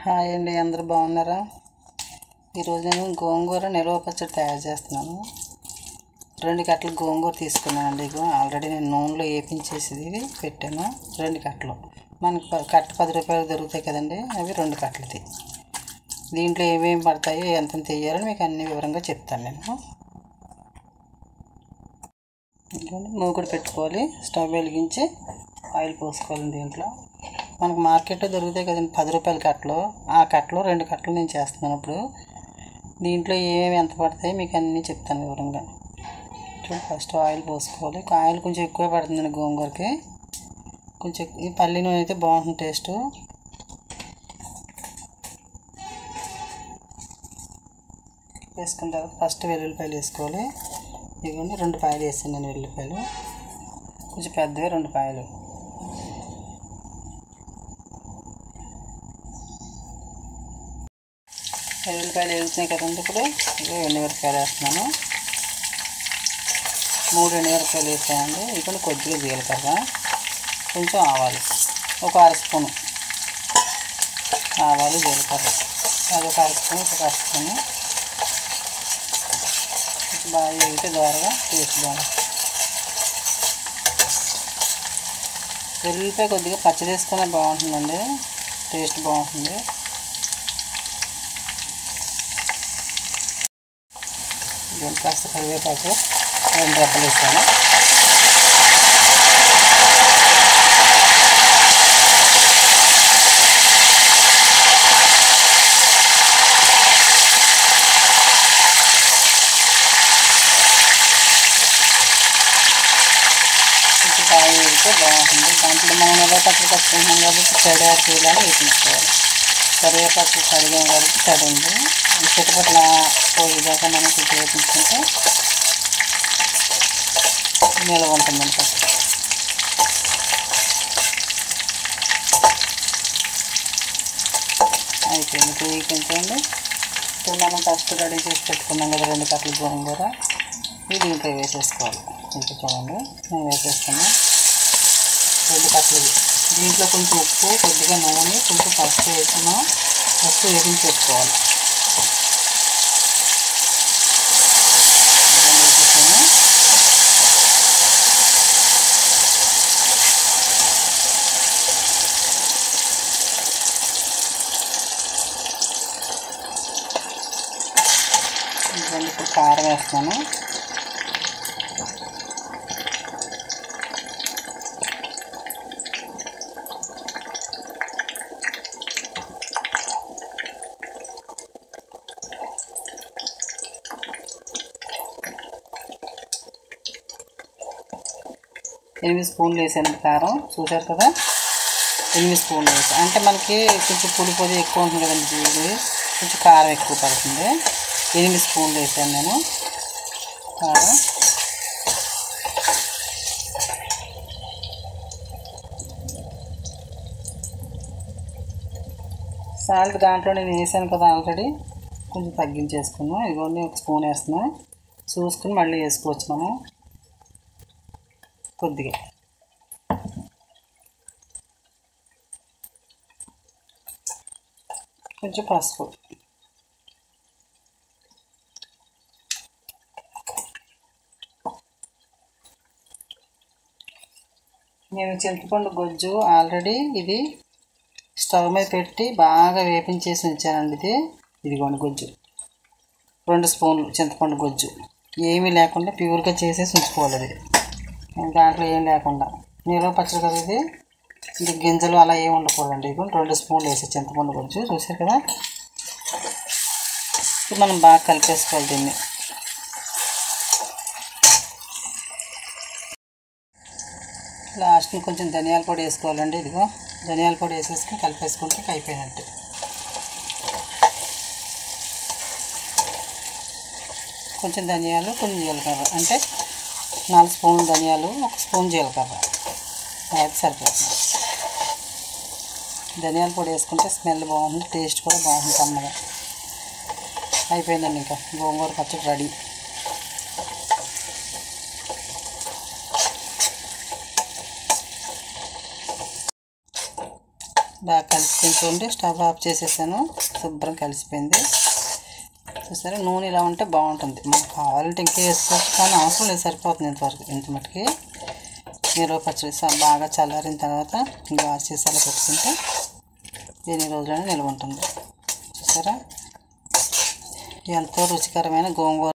Hi అండి, అందరూ బాగున్నారా? ఈరోజు నేను గోంగూర నిల్వ పచ్చడి తయారు చేస్తున్నాను. 2 కట్టలు గోంగూర తీసుకున్నానండి. ఇగో ఆల్రెడీ నేను నూనెలో వేపించేసి పెట్టాను. 2 కట్టలు మనకి కట్ట 10 రూపాయలు దొరుకుతాయి కదండి, అవి 2 కట్టలది. దీంట్లో ఏమేమి పడతాయో ఎంత తీయాలో మీకు అన్ని వివరంగా చెప్తాను నేను. మూకుడు పెట్టుకోవాలి, స్టవ్ వెలిగించి ఆయిల్ పోసుకోవాలి. దీంట్లో మనకు మార్కెట్లో దొరుకుతాయి కదండి 10 రూపాయల కట్టలు, ఆ కట్టలో 2 కట్టలు నేను చేస్తున్నాను. ఇప్పుడు దీంట్లో ఏమేమి ఎంత పడతాయి మీకు అన్నీ చెప్తాను వివరంగా. ఫస్ట్ ఆయిల్ పోసుకోవాలి. ఆయిల్ కొంచెం ఎక్కువ పడుతుందండి గోంగూరకి. కొంచెం ఈ పల్లి నూనె అయితే బాగుంటుంది టేస్ట్. వేసుకున్న తర్వాత ఫస్ట్ వెల్లుల్లిపాయలు వేసుకోవాలి. ఇదిగోండి 2 పాయలు వేసాను నేను వెల్లుల్లిపాయలు, కొంచెం పెద్దవి 2 పాయలు. వెల్లుల్లిపాయలు వేస్తున్నాయి కదండి. ఇప్పుడు ఎండుమిరపకాయలు వేస్తున్నాను. 3 ఎండుమిరపకాయలు వేసానండి. ఇక్కడ కొద్దిగా జీలకర్ర, కొంచెం ఆవాలు, ఒక 1/2 స్పూను ఆవాలు, జీలకర్ర, అది ఒక 1/2 స్పూను, ఒక 1/2 స్పూను. బాగా వేగితే దోరగా టేస్ట్ బాగుంటుంది. వెల్లుల్లిపాయ కొద్దిగా పచ్చడి వేసుకునే బాగుంటుందండి, టేస్ట్ బాగుంటుంది. కాస్త కరివేపాకు 2 రెబ్బలు వేసాను. కొంచెం బాగా వేగితే బాగుంటుంది. దాంట్లో మనం నిల్వ పచ్చడి కట్టుకుంటున్నాం కాబట్టి తడి ఆరిపోయేలాగా వేయించుకోవాలి. కరివేపాకు కడిగాం కాబట్టి తడి ఉంది, చిటపట్ల పోయేదాకా మనం కొంచెం వేయించుకుంటే నిల్వ ఉంటుందండి పచ్చడి. అయిపోయింది. వేయించండి. ఇప్పుడు మనం ఫస్ట్ రెడీ చేసి పెట్టుకున్నాం కదా 2 కట్టలు గోంగూర, ఇది దీంట్లో వేసేసుకోవాలి. ఇంకా చూడండి నేను వేసేస్తాను 2 కట్టలు. దీంట్లో కొంచెం ఉప్పు, కొద్దిగా నూనె, కొంచెం పసుపు వేసుకున్నాం. ఫస్ట్ వేపించి పెట్టుకోవాలి. ఇప్పుడు కారం వేస్తాను. ఎనిమిది స్పూన్లు వేసాను కారం, చూసారు కదా. 8 స్పూన్లు వేసాను. అంటే మనకి కొంచెం పులి పొడి ఎక్కువ ఉంటుంది కదండి, ఇది కొంచెం కారం ఎక్కువ పడుతుంది. 8 స్పూన్లు వేసాను నేను కారం. సాల్ట్ దాంట్లో నేను వేసాను కదా ఆల్రెడీ, కొంచెం తగ్గించేసుకున్నాం. ఇదిగోండి 1 స్పూన్ వేస్తున్నాం. చూసుకుని మళ్ళీ వేసుకోవచ్చు మనం. కొద్దిగా కొంచెం పసుపు, నేను చింతపండు గుజ్జు ఆల్రెడీ ఇది స్టవ్ మీద పెట్టి బాగా వేపించేసి ఉంచానండి. ఇదిగోండి గుజ్జు 2 స్పూన్లు చింతపండు గుజ్జు, ఏమీ లేకుండా ప్యూర్గా చేసేసి ఉంచుకోవాలి. అది దాంట్లో ఏం లేకుండా నిల్వ పచ్చడి కదా ఇది, ఇది గింజలు అలా ఏమి ఉండకూడదండి. ఇది 2 స్పూన్లు వేసే చింతపండు గుజ్జు, చూసారు కదా. ఇప్పుడు మనం బాగా కలిపేసుకోవాలి దీన్ని. లాస్ట్ని కొంచెం ధనియాల పొడి వేసుకోవాలండి. ఇదిగో ధనియాల పొడి వేసేసుకుని కలిపేసుకుంటే అయిపోయినట్టు. కొంచెం ధనియాలు, కొంచెం జీలకర్ర, అంటే 4 స్పూన్లు ధనియాలు, 1 స్పూన్ జీలకర్ర అయితే సరిపోతుంది. ధనియాల పొడి వేసుకుంటే స్మెల్ బాగుంటుంది, టేస్ట్ కూడా బాగుంటుంది అన్నగా. అయిపోయిందండి, ఇంకా గోంగూర పచ్చడి రెడీ. బాగా కలిసిపోయింది చూడండి. స్టవ్ ఆఫ్ చేసేసాను. శుభ్రం కలిసిపోయింది. చూసారా, నూనె ఇలా ఉంటే బాగుంటుంది. మనకు కావాలంటే ఇంకా వేసుకోవచ్చు, కానీ అవసరం లేదు, సరిపోతుంది ఇంతవరకు. ఇంత మటుకి నిల్వ పచ్చడి బాగా చల్లారిన తర్వాత గాజు సీసాలో పెట్టుకుంటే ఎన్ని రోజులైనా నిల్వ ఉంటుంది. చూసారా, ఎంతో రుచికరమైన గోంగూర